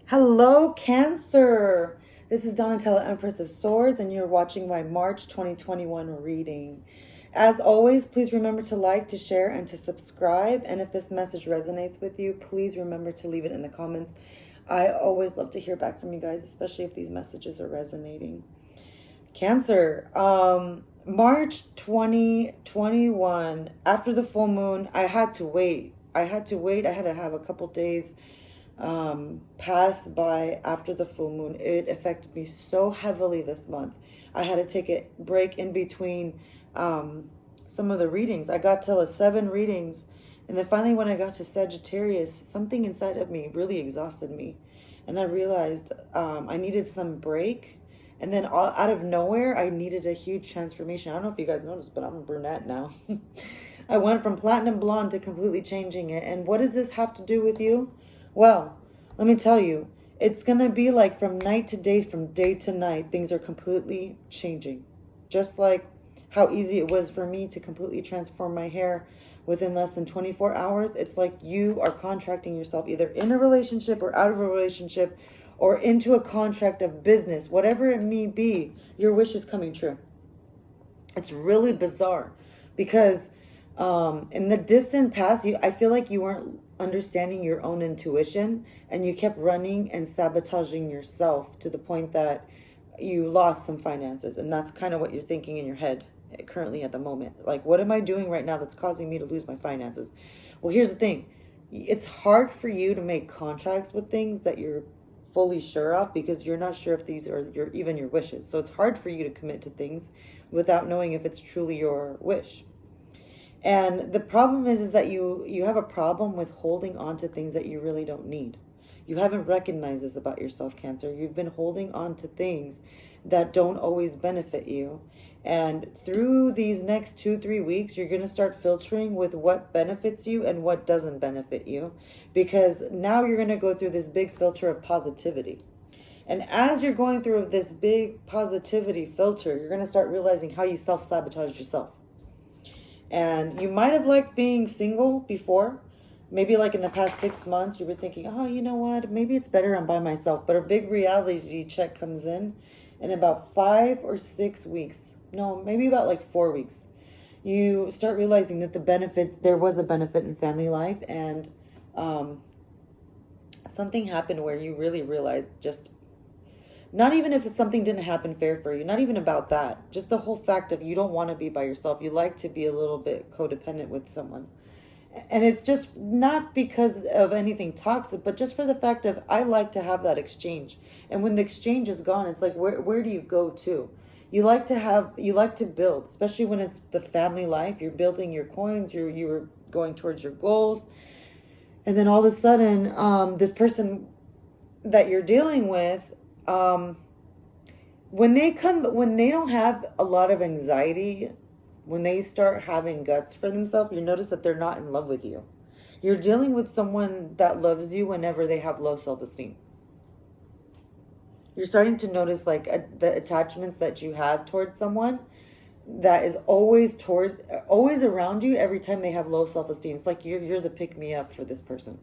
Hello, Cancer. This is Donatella, Empress of Swords, and you're watching my March 2021 reading. As always, please remember to like, to share, and to subscribe. And if this message resonates with you, please remember to leave it in the comments. I always love to hear back from you guys, especially if these messages are resonating. Cancer, March 2021, after the full moon, I had to wait. I had to have a couple days pass by after the full moon. It affected me so heavily this month. I had to take a break in between some of the readings. I got to 7 readings, and then finally when I got to Sagittarius, something inside of me really exhausted me, and I realized I needed some break. And then out of nowhere, I needed a huge transformation. I don't know if you guys noticed, but I'm a brunette now. I went from platinum blonde to completely changing it. And what does this have to do with you? Well, let me tell you, it's going to be like from night to day, from day to night, things are completely changing. Just like how easy it was for me to completely transform my hair within less than 24 hours. It's like you are contracting yourself either in a relationship or out of a relationship or into a contract of business, whatever it may be, your wish is coming true. It's really bizarre because in the distant past, I feel like you weren't understanding your own intuition, and you kept running and sabotaging yourself to the point that you lost some finances. And that's kind of what you're thinking in your head currently at the moment. Like, what am I doing right now that's causing me to lose my finances? Well, here's the thing. It's hard for you to make contracts with things that you're fully sure of, because you're not sure if these are even your wishes. So it's hard for you to commit to things without knowing if it's truly your wish. And the problem is that you have a problem with holding on to things that you really don't need. You haven't recognized this about yourself, Cancer. You've been holding on to things that don't always benefit you. And through these next 2-3 weeks, you're going to start filtering with what benefits you and what doesn't benefit you. Because now you're going to go through this big filter of positivity. And as you're going through this big positivity filter, you're going to start realizing how you self-sabotage yourself. And you might have liked being single before. Maybe like in the past 6 months, you were thinking, oh, you know what? Maybe it's better I'm by myself. But a big reality check comes in about 5 or 6 weeks. No, maybe about like 4 weeks. You start realizing that there was a benefit in family life. And something happened where you really realized, just not even if something didn't happen fair for you, not even about that, just the whole fact of you don't want to be by yourself. You like to be a little bit codependent with someone. And it's just not because of anything toxic, but just for the fact of I like to have that exchange. And when the exchange is gone, it's like, where do you go to? You like to build, especially when it's the family life. You're building your coins, you're going towards your goals. And then all of a sudden, this person that you're dealing with, when they don't have a lot of anxiety, when they start having guts for themselves, you notice that they're not in love with you. You're dealing with someone that loves you whenever they have low self-esteem. You're starting to notice like the attachments that you have towards someone that is always around you every time they have low self-esteem. It's like you're the pick-me-up for this person.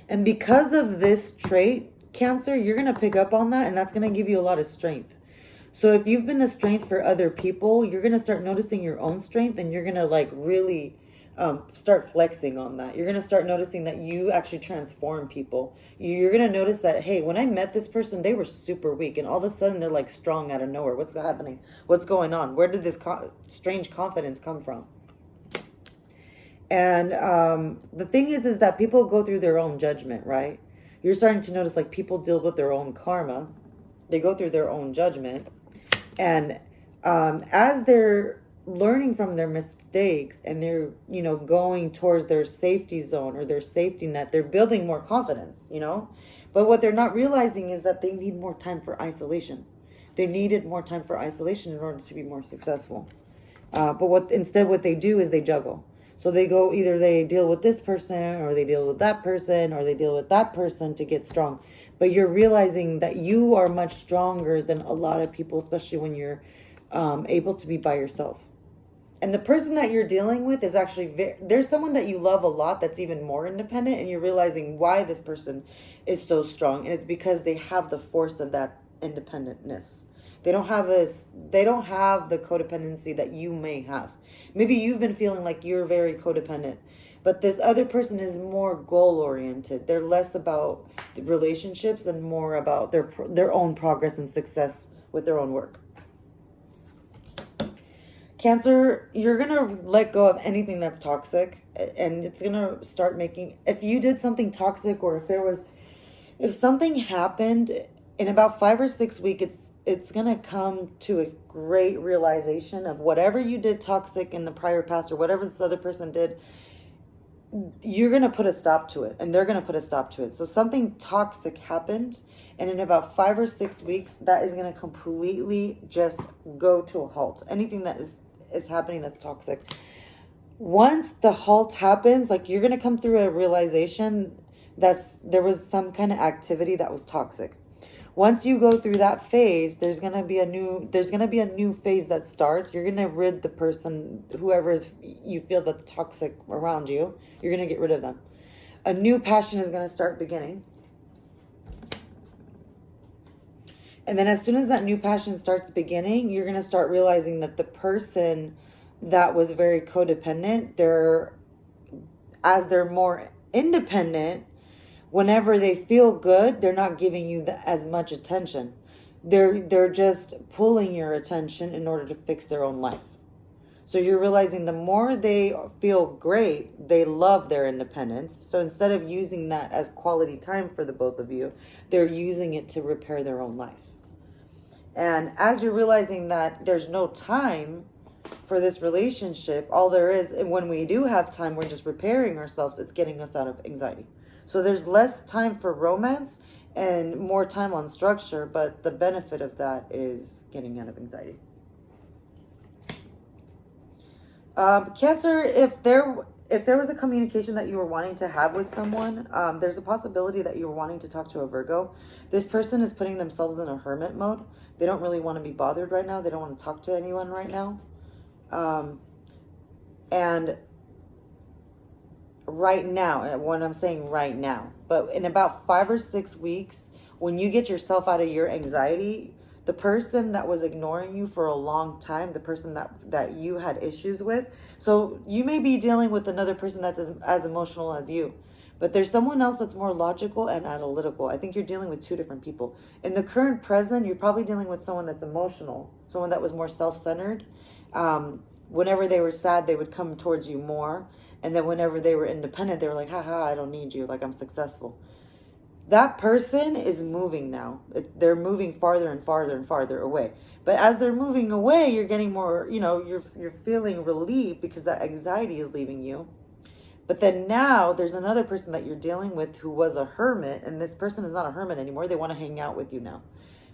And because of this trait, Cancer, you're going to pick up on that, and that's going to give you a lot of strength. So if you've been a strength for other people, you're going to start noticing your own strength, and you're going to like really start flexing on that. You're going to start noticing that you actually transform people. You're going to notice that, hey, when I met this person, they were super weak, and all of a sudden they're like strong out of nowhere. What's happening? What's going on? Where did this strange confidence come from? And the thing is that people go through their own judgment, right? You're starting to notice like people deal with their own karma. They go through their own judgment. And as they're learning from their mistakes and they're, going towards their safety zone or their safety net, they're building more confidence, But what they're not realizing is that they need more time for isolation. They needed more time for isolation in order to be more successful. But what they do is they juggle. So they deal with this person, or they deal with that person, or they deal with that person to get strong. But you're realizing that you are much stronger than a lot of people, especially when you're able to be by yourself. And the person that you're dealing with is actually there's someone that you love a lot that's even more independent, and you're realizing why this person is so strong, and it's because they have the force of that independentness. They don't have the codependency that you may have. Maybe you've been feeling like you're very codependent, but this other person is more goal oriented. They're less about relationships and more about their own progress and success with their own work. Cancer, you're going to let go of anything that's toxic, and it's going to start making, if you did something toxic, or if something happened in about 5 or 6 weeks, it's going to come to a great realization of whatever you did toxic in the prior past, or whatever this other person did, you're going to put a stop to it, and they're going to put a stop to it. So something toxic happened, and in about 5 or 6 weeks, that is going to completely just go to a halt. Anything that is happening that's toxic. Once the halt happens, like, you're going to come through a realization there was some kind of activity that was toxic. Once you go through that phase, there's going to be a new phase that starts. You're going to rid the person, whoever is you feel that's toxic around you, you're going to get rid of them. A new passion is going to start beginning. And then as soon as that new passion starts beginning, you're going to start realizing that the person that was very codependent, as they're more independent, whenever they feel good, they're not giving you as much attention. They're just pulling your attention in order to fix their own life. So you're realizing the more they feel great, they love their independence. So instead of using that as quality time for the both of you, they're using it to repair their own life. And as you're realizing that there's no time for this relationship, all there is, and when we do have time, we're just repairing ourselves. It's getting us out of anxiety. So there's less time for romance and more time on structure, but the benefit of that is getting out of anxiety. Cancer, if there was a communication that you were wanting to have with someone, there's a possibility that you were wanting to talk to a Virgo. This person is putting themselves in a hermit mode. They don't really want to be bothered right now. They don't want to talk to anyone right now. And right now, when I'm saying right now, but in about 5 or 6 weeks, when you get yourself out of your anxiety, the person that was ignoring you for a long time, the person that you had issues with, so you may be dealing with another person that's as emotional as you, but there's someone else that's more logical and analytical. I think you're dealing with two different people. In the current present, you're probably dealing with someone that's emotional, someone that was more self-centered. Whenever they were sad, they would come towards you more. And then whenever they were independent, they were like, haha, I don't need you. Like, I'm successful. That person is moving now. They're moving farther and farther and farther away. But as they're moving away, you're getting more, you're feeling relief because that anxiety is leaving you. But then now there's another person that you're dealing with who was a hermit, and this person is not a hermit anymore. They want to hang out with you now.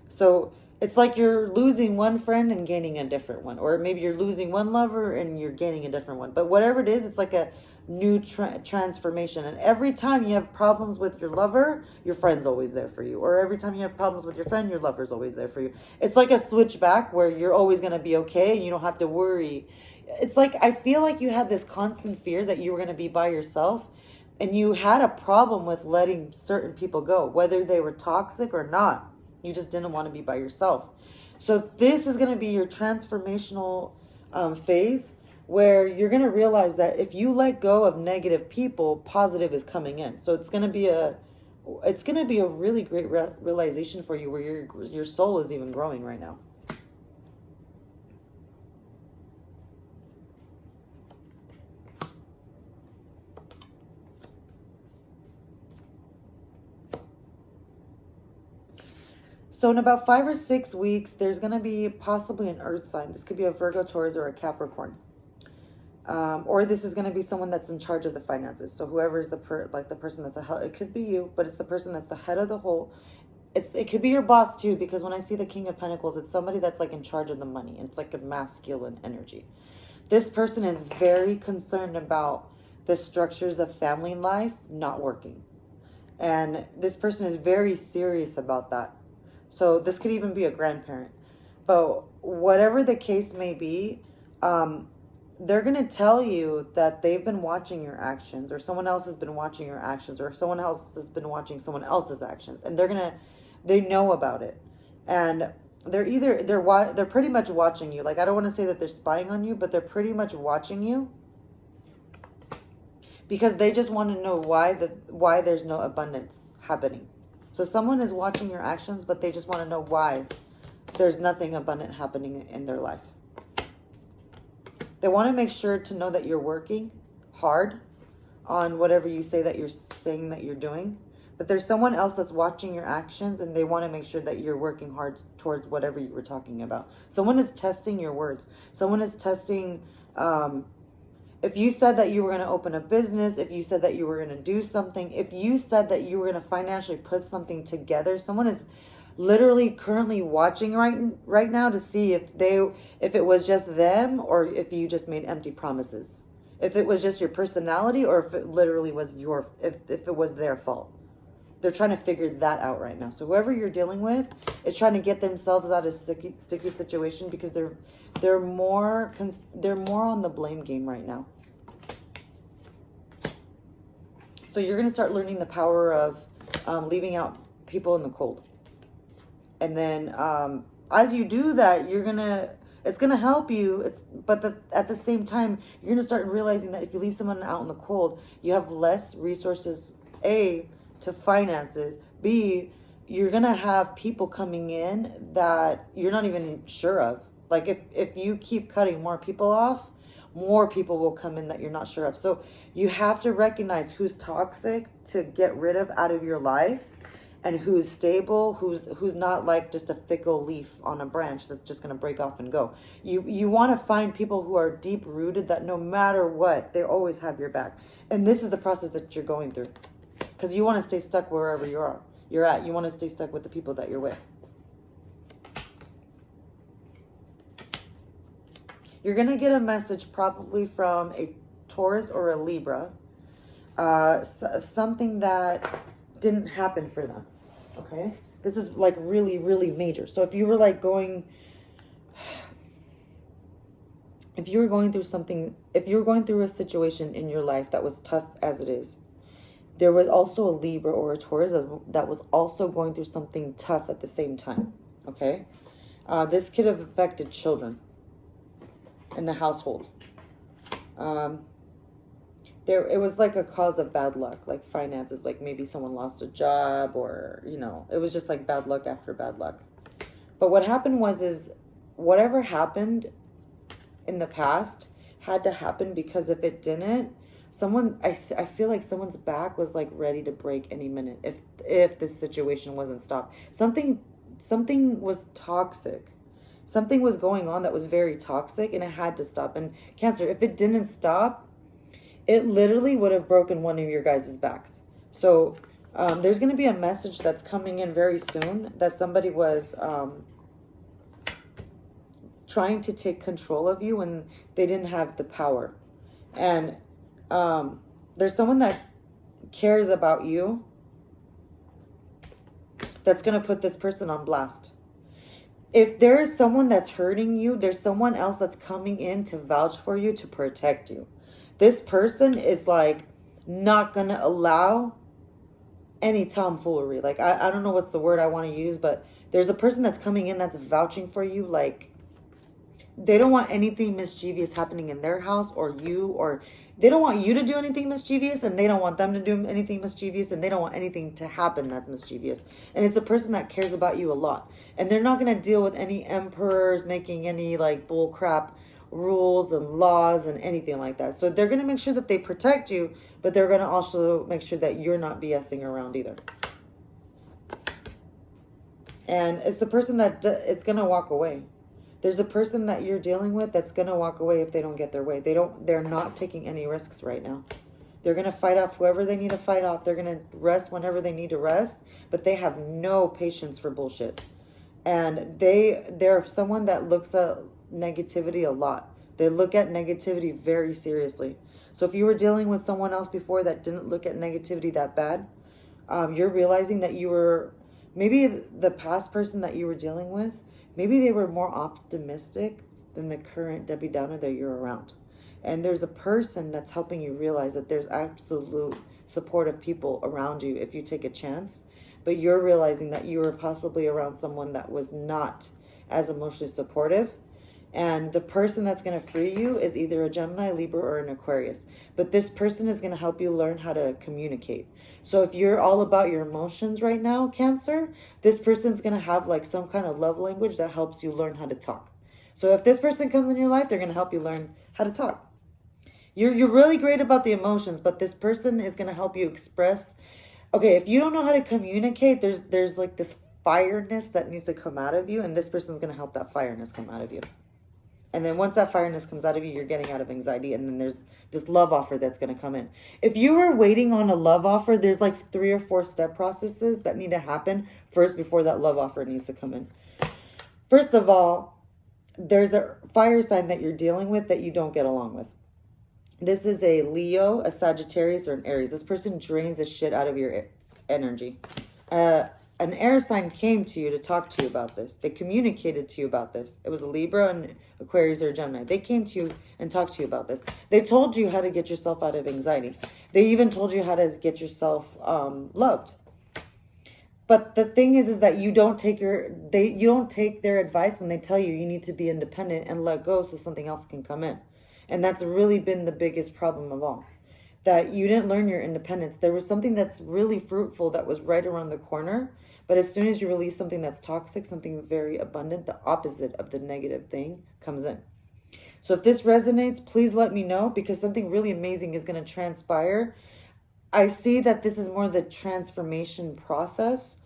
So it's like you're losing one friend and gaining a different one. Or maybe you're losing one lover and you're gaining a different one. But whatever it is, it's like a new transformation. And every time you have problems with your lover, your friend's always there for you. Or every time you have problems with your friend, your lover's always there for you. It's like a switch back where you're always going to be okay and you don't have to worry. It's like, I feel like you had this constant fear that you were going to be by yourself. And you had a problem with letting certain people go, whether they were toxic or not. You just didn't want to be by yourself. So this is going to be your transformational phase where you're going to realize that if you let go of negative people, positive is coming in. So it's going to be a really great realization for you where your soul is even growing right now. So in about 5 or 6 weeks, there's going to be possibly an earth sign. This could be a Virgo, Taurus, or a Capricorn. Or this is going to be someone that's in charge of the finances. So whoever is the person that's it could be you, but it's the person that's the head of the whole. It could be your boss too, because when I see the King of Pentacles, it's somebody that's like in charge of the money. It's like a masculine energy. This person is very concerned about the structures of family life not working. And this person is very serious about that. So this could even be a grandparent. But whatever the case may be, they're going to tell you that they've been watching your actions, or someone else has been watching your actions, or someone else has been watching someone else's actions, and they know about it. And they're pretty much watching you. Like, I don't want to say that they're spying on you, but they're pretty much watching you, because they just want to know why there's no abundance happening. So someone is watching your actions, but they just want to know why there's nothing abundant happening in their life. They want to make sure to know that you're working hard on whatever you say that you're saying that you're doing. But there's someone else that's watching your actions, and they want to make sure that you're working hard towards whatever you were talking about. Someone is testing your words. Someone is testing, if you said that you were going to open a business, if you said that you were going to do something, if you said that you were going to financially put something together, someone is literally currently watching right now to see if it was just them, or if you just made empty promises. If it was just your personality, or if it literally was if it was their fault. They're trying to figure that out right now. So whoever you're dealing with is trying to get themselves out of sticky situation, because they're more on the blame game right now. So you're going to start learning the power of leaving out people in the cold. And then as you do that, it's gonna help you. At the same time, you're gonna start realizing that if you leave someone out in the cold, you have less resources. A, to finances. B, you're gonna have people coming in that you're not even sure of. Like, if you keep cutting more people off, more people will come in that you're not sure of. So you have to recognize who's toxic to get rid of out of your life, and who's stable, who's not like just a fickle leaf on a branch that's just going to break off and go. You want to find people who are deep rooted, that no matter what, they always have your back. And this is the process that you're going through, because you want to stay stuck wherever you're at. You want to stay stuck with the people that you're with. You're going to get a message probably from a Taurus or a Libra, something that didn't happen for them. Okay, this is like really, really major. So if you were like if you were going through a situation in your life that was tough as it is, there was also a Libra or a Taurus that was also going through something tough at the same time. Okay, this could have affected children in the household. It was like a cause of bad luck, like finances, like maybe someone lost a job, or, it was just like bad luck after bad luck. But what happened is whatever happened in the past had to happen, because if it didn't, I feel like someone's back was like ready to break any minute if this situation wasn't stopped. Something was toxic. Something was going on that was very toxic, and it had to stop. And Cancer, if it didn't stop, it literally would have broken one of your guys' backs. So there's going to be a message that's coming in very soon that somebody was trying to take control of you when they didn't have the power. And there's someone that cares about you that's going to put this person on blast. If there is someone that's hurting you, there's someone else that's coming in to vouch for you, to protect you. This person is like not going to allow any tomfoolery. Like, I don't know what's the word I want to use, but there's a person that's coming in that's vouching for you. Like, they don't want anything mischievous happening in their house, or they don't want you to do anything mischievous, and they don't want them to do anything mischievous, and they don't want anything to happen that's mischievous. And it's a person that cares about you a lot. And they're not going to deal with any emperors making any like bull crap rules and laws and anything like that. So they're going to make sure that they protect you, but they're going to also make sure that you're not BSing around either. And it's the person that it's going to walk away. There's a person that you're dealing with that's going to walk away if they don't get their way. They're not taking any risks right now. They're going to fight off whoever they need to fight off. They're going to rest whenever they need to rest, but they have no patience for bullshit. And they're someone that looks at negativity a lot. They look at negativity very seriously. So if you were dealing with someone else before that didn't look at negativity that bad, you're realizing that maybe the past person that you were dealing with, maybe they were more optimistic than the current Debbie Downer that you're around. And there's a person that's helping you realize that there's absolute supportive people around you if you take a chance. But you're realizing that you were possibly around someone that was not as emotionally supportive. And the person that's going to free you is either a Gemini, Libra, or an Aquarius. But this person is going to help you learn how to communicate. So if you're all about your emotions right now, Cancer, this person's going to have like some kind of love language that helps you learn how to talk. So if this person comes in your life, they're going to help you learn how to talk. You're really great about the emotions, but this person is going to help you express. Okay, if you don't know how to communicate, there's like this fireness that needs to come out of you, and this person's going to help that fireness come out of you. And then once that fireness comes out of you, you're getting out of anxiety. And then there's this love offer that's going to come in. If you were waiting on a love offer, there's like 3 or 4 step processes that need to happen first before that love offer needs to come in. First of all, there's a fire sign that you're dealing with that you don't get along with. This is a Leo, a Sagittarius, or an Aries. This person drains the shit out of your energy. An air sign came to you to talk to you about this. They communicated to you about this. It was a Libra, an Aquarius, or a Gemini. They came to you and talked to you about this. They told you how to get yourself out of anxiety. They even told you how to get yourself loved. But the thing is that you don't take their advice when they tell you need to be independent and let go so something else can come in. And that's really been the biggest problem of all. That you didn't learn your independence. There was something that's really fruitful that was right around the corner. But as soon as you release something that's toxic, something very abundant, the opposite of the negative thing comes in. So if this resonates, please let me know, because something really amazing is going to transpire. I see that this is more the transformation process.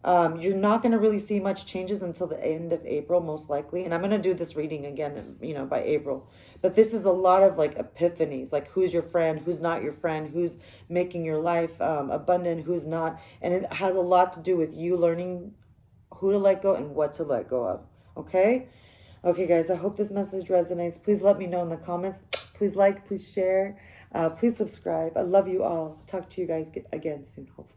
You're not going to really see much changes until the end of April, most likely. And I'm going to do this reading again, by April. But this is a lot of like epiphanies, like who's your friend, who's not your friend, who's making your life abundant, who's not. And it has a lot to do with you learning who to let go and what to let go of. Okay? Okay, guys, I hope this message resonates. Please let me know in the comments. Please like, please share, please subscribe. I love you all. Talk to you guys again soon, hopefully.